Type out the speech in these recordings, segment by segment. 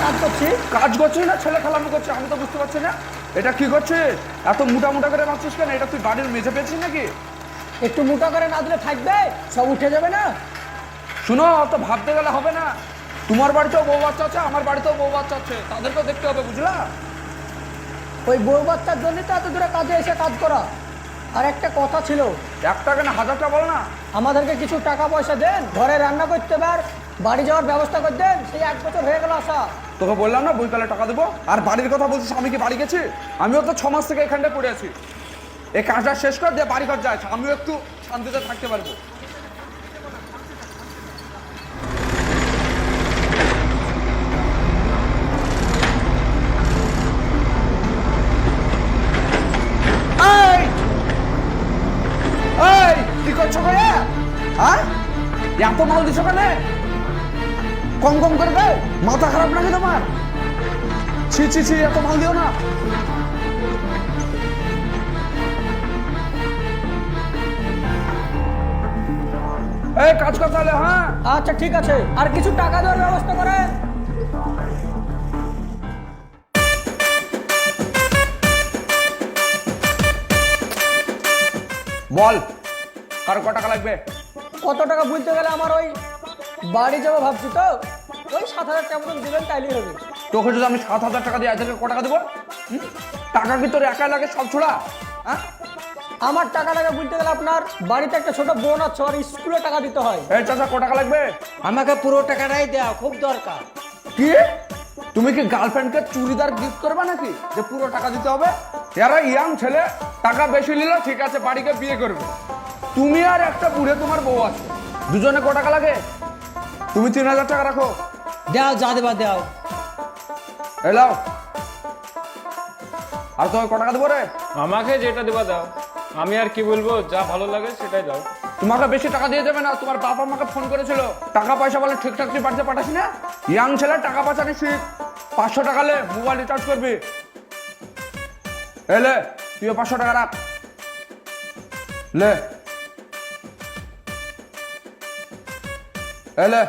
কাজ করছি। কাজ করছিস না ছেলে খেলামি করছিস? আমি তো বুঝতে পারছি না এটা কি করছিস। এত মোটা মোটা করে মারছিস কেন? এটা তুই বাড়ির মেঝে পেয়েছিস নাকি? একটু মোটা করে না দিলে থাকবে, সব উঠে যাবে না। শুনো, অত ভাবতে গেলে হবে না। তোমার বাড়িতেও বউ বাচ্চা আছে, আমার বাড়িতেও বউ বাচ্চা আছে, তাদেরকেও দেখতে হবে, বুঝলা? ওই বউ বাচ্চার জন্য তো এত দূরে কাজে এসে কাজ করা। আর একটা কথা ছিল, একটা কেন হাজারটা বল না। আমাদেরকে কিছু টাকা পয়সা দেন, ঘরে রান্না করতে পার, বাড়ি যাওয়ার ব্যবস্থা করে দেন। সেই 1 বছর হয়ে গেল আসা। তোকে বললাম না বইকালে টাকা দেবো। আর বাড়ির কথা বলছিস, আমি কি বাড়ি গেছি? আমিও তো 6 মাস থেকে এখানটায় পড়ে আছি। এই কাজটা শেষ কর দিয়ে বাড়ি ঘর যায়, আমিও একটু শান্তিতে থাকতে পারবো। কি করছো ভাইয়া? হ্যাঁ, এত মাল দিছো কেন? কম কম করে দে, মাথা খারাপ নাকি তোমার? ছি ছি ছি, এত মাল দিও না। এই কাজ কর তাহলে। হ্যাঁ আচ্ছা ঠিক আছে, আর কিছু টাকা দেওয়ার ব্যবস্থা করেন। বল, কার ক টাকা লাগবে? কত টাকা বলতে গেলে আমার ওই বাড়ি যাবো ভাবছি, তো ওই 7,000 টাকা মতন দিলেন তাইলেই হবে। তোকে যদি আমি 7,000 টাকা দিই, এদেরকে ক টাকা দেবো? টাকা কি তোর একা লাগে সব ছোড়া? হ্যাঁ, আমার টাকা লাগে বলতে গেলে আপনার বাড়িতে একটা ছোট বোন আছে, আর স্কুলে টাকা দিতে হয়। এই চাচা, ক টাকা লাগবে? আমাকে পুরো টাকাটাই দেওয়া খুব দরকার। কি, তুমি কি গার্লফ্রেন্ডকে চুড়িদার গিফট করবে নাকি যে পুরো টাকা দিতে হবে? এরা ইয়াং ছেলে, টাকা বেশি নিল ঠিক আছে, বাড়িকে বিয়ে করবে। তুমি আর একটা বুড়ে তোমার বউ আছে, দুজনে ক টাকা লাগে? তুমি 3,000 টাকা রাখো। দেও, যা দেবা দেও। এলাও। আর তোমাকে ক টাকা দেবো রে? আমাকে যেটা দেবা দাও, আমি আর কি বলবো, যা ভালো লাগে সেটাই দাও। তোমাকে বেশি টাকা দিয়ে দেবে না। তোমার বাবা আমাকে ফোন করেছিল, টাকা পয়সা বলে ঠিকঠাক তুই বাড়িতে পাঠাস না। ইয়াং ছেলে, টাকা পয়সা নিস। 500 টাকা লে, মোবাইল রিচার্জ করবি। এলে তুইও 500 টাকা রাখ। লে এলে।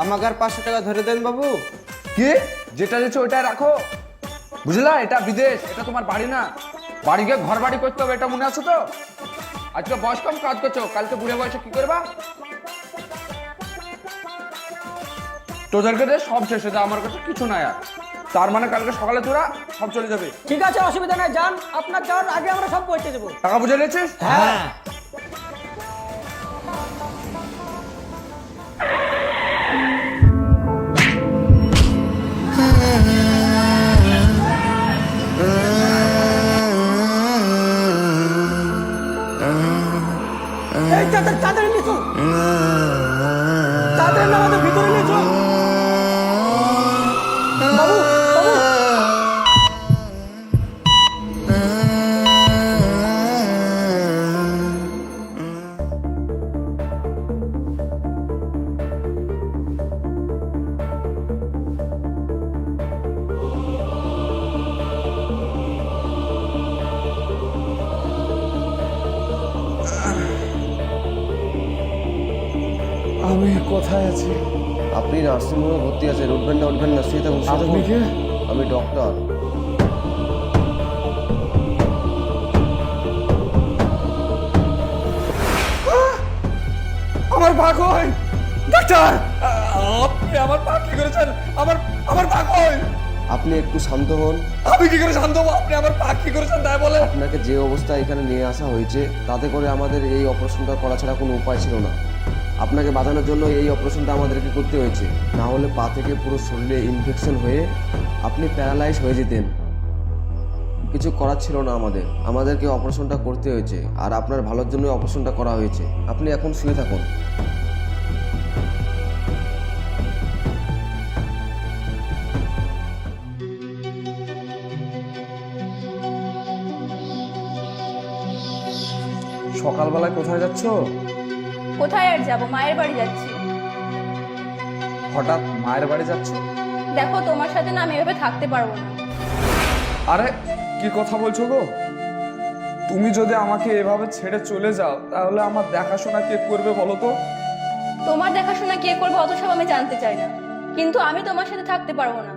আমাকে আর 500 টাকা ধরে দেন বাবু। কি, যেটা দিচ্ছে ওইটাই রাখো, বুঝলা? এটা বিদেশ, এটা তোমার বাড়ি না। বাড়িকে ঘর বাড়ি করতে হবে, এটা মনে আছে তো? আজকে বয়স কম কাজ করছো, কালকে বুড়ে বয়সে কি করবা? তোদেরকে দিয়ে সব শেষ হয়ে যায়, আমার কাছে কিছু নাই আর। তার মানে কালকে সকালে তোরা সব চলে যাবে। ঠিক আছে, অসুবিধা নাই, যান। আপনার যাওয়ার আগে আমরা সব পৌঁছে দেবো। টাকা বুঝে নিয়েছিস? হ্যাঁ। এই তাড়াতাড়ি নিচু, তাড়াতাড়ি না, আমাদের ভিতরে নিচু। বাবু বাবু, আমি কোথায় আছি? আপনি নার্সিংহোমে ভর্তি আছেন, উঠবেন না উঠবেন না, শুয়ে থাকুন শুয়ে আপনি থাকুন। কে? আমি ডক্টর। আমার পা কই? ডাক্তার, আপনি আমার পা কি করেছেন? আমার আমার পা কই? আপনি একটু শান্ত হন। আমি কি করে শান্ত হবো? আপনি আমার পা কি করেছেন তাই বলে? আপনাকে যে অবস্থায় এখানে নিয়ে আসা হয়েছে, তাতে করে আমাদের এই অপারেশনটা করা ছাড়া কোনো উপায় ছিল না। আপনাকে বাঁচানোর জন্য এই অপারেশনটা আমাদেরকে করতে হয়েছে, না হলে পা থেকে পুরো শরীরে ইনফেকশন হয়ে আপনি প্যারালাইজ হয়ে যেতেন। কিছু করার ছিল না আমাদেরকে অপারেশনটা করতে হয়েছে, আর আপনার ভালোর জন্য অপারেশনটা করা হয়েছে। আপনি এখন শুয়ে থাকুন। সকালবেলায় কোথায় যাচ্ছ? কোথায় আর যাবো, মায়ের বাড়ি যাচ্ছি। হঠাৎ মায়ের বাড়ি যাচ্ছ? দেখো, তোমার সাথে না আমি এভাবে থাকতে পারবো না। আরে কি কথা বলছো গো? তুমি যদি আমাকে এভাবে ছেড়ে চলে যাও, তাহলে আমার দেখাশোনা কে করবে বলো তো? তোমার দেখাশোনা কে করবে অত সব আমি জানতে চাই না, কিন্তু আমি তোমার সাথে থাকতে পারবো না।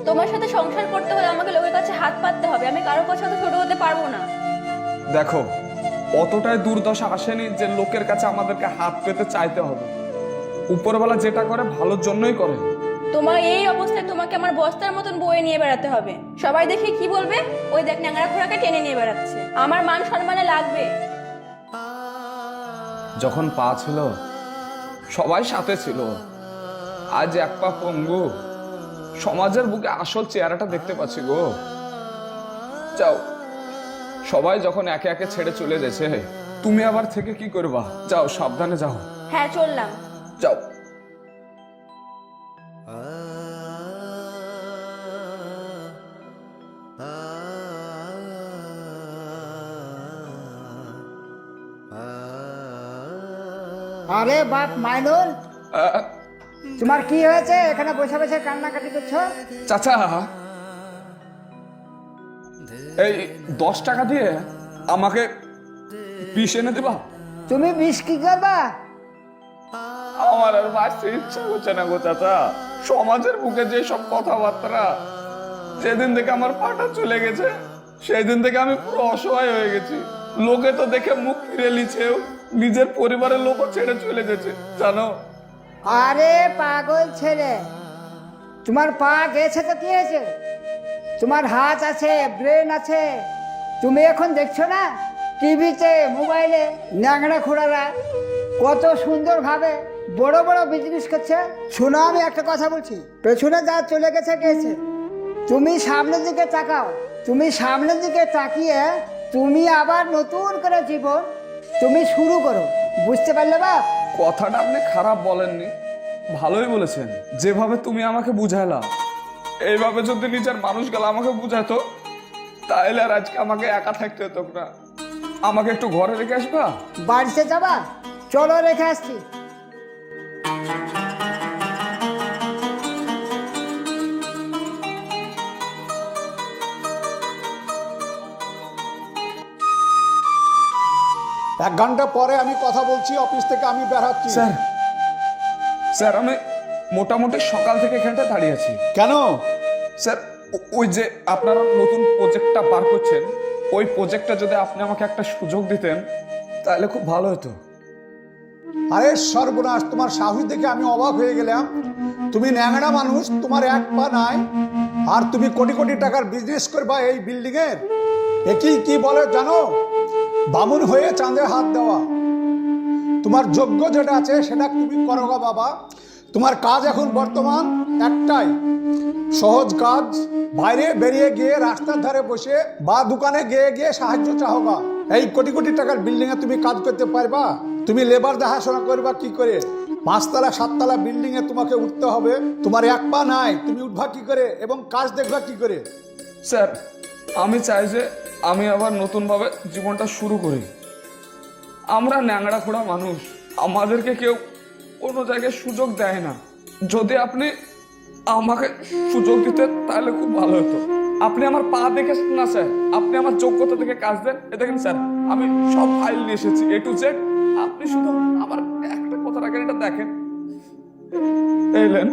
তোমার সাথে সংসার করতে হলে আমাকে লোকের কাছে হাত পাততে হবে, আমি কারোর কাছে অত ছোট হতে পারবো না। দেখো, অতটাই দুর্দশা আসেনি যে লোকের কাছে আমাদেরকে হাত পেতে চাইতে হবে। উপরওয়ালা যেটা করে ভালোর জন্যই করে। তোমার এই অবস্থায় তোমাকে আমার বস্তার মতন বয়ে নিয়ে বেড়াতে হবে। সবাই দেখে কি বলবে? ওই দেখ ন্যাংরা খোড়াকে টেনে নিয়ে বেড়াচ্ছে। আমার মান সম্মানে লাগবে। যখন পা ছিল সবাই সাথে ছিল, আজ এক পা পঙ্গু, সমাজের বুকে আসল চেহারাটা দেখতে পাচ্ছি গো। যাও, সবাই যখন একে একে ছেড়ে চলে গেছে, তুমি আবার থেকে কি করবা? যাও, সাবধানে যাও। হ্যাঁ, চললাম। যাও। আরে বাপ মাইনুল, আহ, তোমার কি হয়েছে? এখানে বসে বসে কান্নাকাটি করছো? চাচা, এই 10 টাকা দিয়ে আমাকে বিষ এনে দিবা? তুমি বিষ কি করবা? আমার আর বাঁচতে ইচ্ছা করছে না গো চাচা। সমাজের বুকে যে সব কথাবার্তা, যেদিন থেকে আমার পাটা চলে গেছে সেই দিন থেকে আমি পুরো অসহায় হয়ে গেছি। লোকে তো দেখে মুখ ফিরে লিছেও, নিজের পরিবারের লোকও ছেড়ে চলে গেছে জানো। আরে পাগল ছেলে, তোমার পা গেছে তো কি হয়েছে? তোমার হাত আছে, ব্রেন আছে। তুমি এখন দেখছো না টিভিতে, মোবাইলে ন্যাংরা খোড়ারা কত সুন্দরভাবে বড় বড় বিজনেস করছে। শোনো, আমি একটা কথা বলছি, পেছনে যা চলে গেছে গেছে, তুমি সামনের দিকে তাকাও। তুমি সামনের দিকে তাকিয়ে তুমি আবার নতুন করে জীবন তুমি শুরু করো। বুঝতে পারলে বাপ? কথাটা আপনি খারাপ বলেননি, ভালোই বলেছেন। যেভাবে তুমি আমাকে বুঝাইলা, এইভাবে যদি নিজের মানুষগুলো আমাকে বুঝাতো, তাহলে আর আজকে আমাকে একা থাকতে হতো না। আমাকে একটু ঘরে রেখে আসবা? বাড়িতে যাবা? চলো, রেখে আসছি। এক ঘন্টা পরে আমি কথা বলছি, অফিস থেকে আমি বের হচ্ছি। স্যার, স্যার আমি মোটামুটি সকাল থেকে এখানটা দাঁড়িয়ে আছি। কেন? স্যার, ওই যে আপনারা নতুন প্রজেক্টটা বার করছেন, ওই প্রজেক্টটা যদি আপনি আমাকে একটা সুযোগ দিতেন তাহলে খুব ভালো হতো। আরে সর্বনাশ, তোমার সাহস দেখে আমি অবাক হয়ে গেলাম। তুমি ন্যাংরা মানুষ, তোমার এক পা নাই, আর তুমি কোটি কোটি টাকার বিজনেস করবা এই বিল্ডিং এর। একই কি বলে জানো? বামুন হয়ে চাঁদে হাত দেওয়া। তোমার যোগ্য যেটা আছে সেটা তুমি করো গা বাবা। তোমার কাজ এখন বর্তমান একটাই, সহজ কাজ। বাইরে বেরিয়ে গিয়ে রাস্তার ধারে বসে বা দোকানে গিয়ে গিয়ে সাহায্য চাহোগা। এই কোটি কোটি টাকার বিল্ডিং এ তুমি কাজ করতে পারবা? তুমি লেবার দেখাশোনা করবা কি করে? 5 তলা 7 তলা বিল্ডিং এ তোমাকে উঠতে হবে। তোমার এক পা নাই, তুমি উঠবা কি করে এবং কাজ দেখবা কি করে? স্যার, আমি চাই যে আমি আবার নতুনভাবে জীবনটা শুরু করি। আমরা ন্যাংড়া খোড়া মানুষ, আমাদেরকে কেউ কোনো জায়গায় সুযোগ দেয় না। যদি আপনি আমাকে সুযোগ দিতেন তাহলে খুব ভালো হতো। আপনি আমার পা দেখে না স্যার, আপনি আমার যোগ্যতা থেকে কাজ দেন। এ দেখেন স্যার, আমি সব ফাইল নিয়ে এসেছি A to Z। আপনি শুধু আমার একটা কথা রাখেন, এটা দেখেন। এলেন।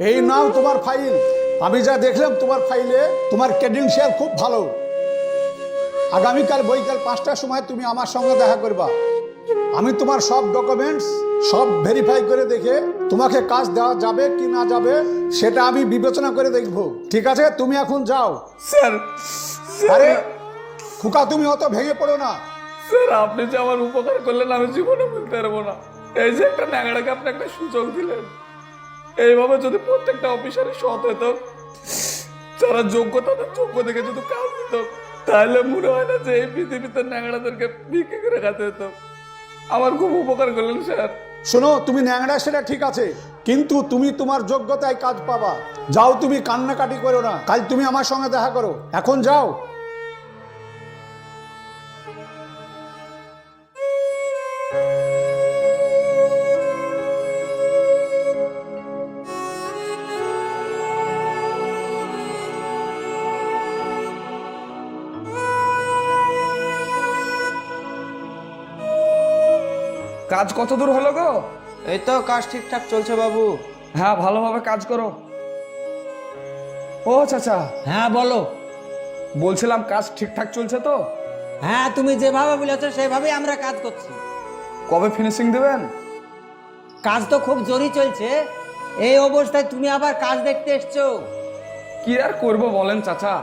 এই নাও তোমার ফাইল। আমি যা দেখলাম তোমার ফাইলে, তোমার ক্রেডেনশিয়াল খুব ভালো। আগামীকাল বৈকাল 5টার সময় তুমি আমার সঙ্গে দেখা করবা। আমি তোমার সব ডকুমেন্টস সব ভেরিফাই করে দেখে তোমাকে কাজ দেওয়া যাবে কি না যাবে সেটা আমি বিবেচনা করে দেখব। ঠিক আছে, তুমি এখন যাও। স্যার, আরে খোকা, তুমি অত ভেঙে পড়ো না। স্যার, আপনি যে আমার উপকার করলেন আমি জীবনে বলতে পারবো না। এই যে একটা ন্যাংড়াকে আপনি একটা সুযোগ দিলেন, এইভাবে যদি প্রত্যেকটা অফিসারই সৎ হতো, যারা যোগ্য তাদের যোগ্য দেখে যদি কাজ দিত, তাহলে মনে হয় না যে এই পৃথিবীতে ন্যাংড়াদেরকে বিক্রি করে খাতে হতো। আমার খুব উপকার করলেন স্যার। শোনো, তুমি ন্যাংরা সেটা ঠিক আছে, কিন্তু তুমি তোমার যোগ্যতায় কাজ পাবা। যাও, তুমি কান্নাকাটি করো না। কাল তুমি আমার সঙ্গে দেখা করো। এখন যাও। কাজ কত দূর হলো গো? এই তো কাজ ঠিকঠাক চলছে বাবু। হ্যাঁ, ভালোভাবে কাজ করো। ও চাচা, হ্যাঁ বলো। বলছিলাম কাজ ঠিকঠাক চলছে তো? হ্যাঁ, তুমি যেভাবে বলেছো সেভাবেই আমরা কাজ করছি। কবে ফিনিশিং দেবেন? কাজ তো খুব জোরই চলছে। এই অবস্থায় তুমি আবার কাজ দেখতে এসছো? কি আর করব বলেন চাচা,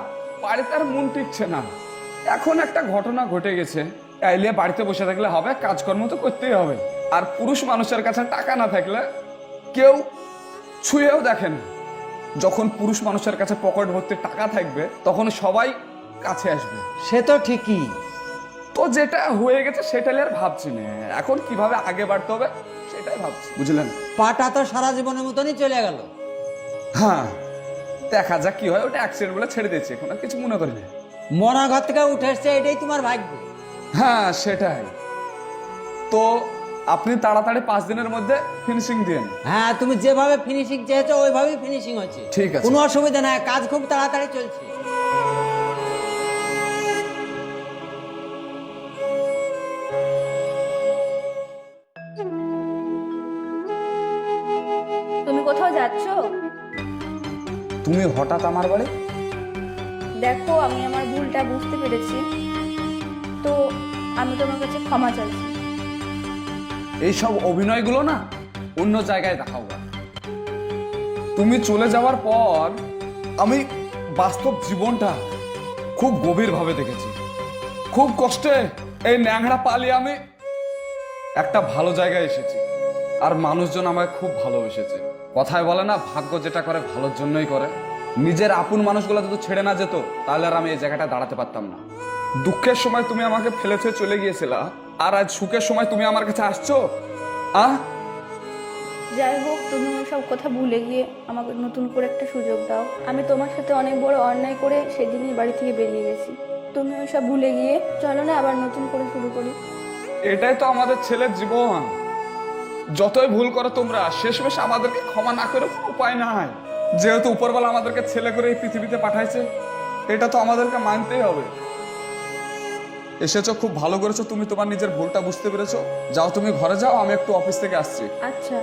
বাড়িতে আর মন টিকছে না। এখন একটা ঘটনা ঘটে গেছে, এলে বাড়িতে বসে থাকলে হবে? কাজকর্ম তো করতেই হবে। আর পুরুষ মানুষের কাছে টাকা না থাকলে কেউ ছুঁয়েও দেখে না। যখন পুরুষ মানুষের কাছে পকেট ভর্তি টাকা থাকবে তখন সবাই কাছে আসবে। সে তো ঠিকই। তো যেটা হয়ে গেছে সেটা নিয়ে আর ভাবছি না, এখন কিভাবে আগে বাড়তে হবে সেটাই ভাবছি, বুঝলেন? পাটা তো সারা জীবনের মতনই চলে গেল। হ্যাঁ, দেখা যাক কি হয়। ওটা অ্যাক্সিডেন্ট বলে ছেড়ে দিয়েছি, এখন আর কিছু মনে করি না। মরা ঘর থেকে উঠে এসছে, এটাই তোমার ভাগ্য। হ্যাঁ সেটাই তো। আপনি তাড়াতাড়ি 5 দিনের মধ্যে ফিনিশিং দিন। হ্যাঁ, তুমি যেভাবে ফিনিশিং চেয়েছো ওইভাবেই ফিনিশিং হচ্ছে। ঠিক আছে। কোনো অসুবিধা নাই, কাজ খুব তাড়াতাড়ি চলছে। তুমি কোথাও যাচ্ছো? তুমি হঠাৎ আমার বাড়ি? দেখো, আমি আমার ভুলটা বুঝতে পেরেছি, তো আমি তোমার কাছে ক্ষমা চাইছি। এইসব অভিনয়গুলো না অন্য জায়গায় দেখাও। তুমি চলে যাওয়ার পর আমি বাস্তব জীবনটা খুব গভীরভাবে দেখেছি। খুব কষ্টে এই ন্যাংড়া পালিয়ে আমি একটা ভালো জায়গায় এসেছি, আর মানুষজন আমায় খুব ভালোবেসেছে। কথায় বলে না, ভাগ্য যেটা করে ভালোর জন্যই করে। নিজের আপন মানুষগুলো যদি ছেড়ে না যেত তাহলে আর আমি এই জায়গাটা দাঁড়াতে পারতাম না। দুঃখের সময় তুমি আমাকে ফেলে ছেড়ে চলে গিয়েছিলা, আর আজ সুখের সময় তুমি আমার কাছে আসছো। যাই হোক, তুমি ওই সব কথা ভুলে গিয়ে আমাকে নতুন করে একটা সুযোগ দাও। আমি তোমার সাথে অনেক বড় অন্যায় করে সেদিনই বাড়ি থেকে বেরিয়ে গেছি। তুমি ওই সব ভুলে গিয়ে চলো না আবার নতুন করে শুরু করি। এটাই তো আমাদের ছেলের জীবন। যতই ভুল করো তোমরা, শেষমেশ আমাদেরকে ক্ষমা না করে উপায় নাই। যেহেতু উপরওয়ালা আমাদেরকে ছেলে করে এই পৃথিবীতে পাঠাইছে, এটা তো আমাদেরকে মানতেই হবে। এসেছো, খুব ভালো করেছো। তুমি তোমার নিজের ভুলটা বুঝতে পেরেছো। যাও, তুমি ঘরে যাও, আমি একটু অফিস থেকে আসছি। আচ্ছা।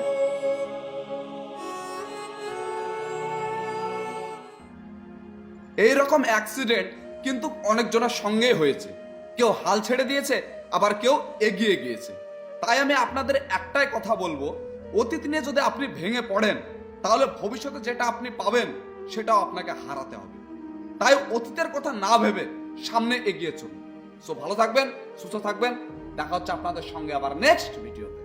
এইরকম অ্যাক্সিডেন্ট কিন্তু অনেকজনের সঙ্গেই হয়েছে। কেউ হাল ছেড়ে দিয়েছে, আবার কেউ এগিয়ে গিয়েছে। তাই আমি আপনাদের একটাই কথা বলবো, অতীত নিয়ে যদি আপনি ভেঙে পড়েন তাহলে ভবিষ্যতে যেটা আপনি পাবেন সেটাও আপনাকে হারাতে হবে। তাই অতীতের কথা না ভেবে সামনে এগিয়ে চলুন। সো ভালো থাকবেন, সুস্থ থাকবেন। দেখা হচ্ছে আপনাদের সঙ্গে আবার নেক্সট ভিডিওতে।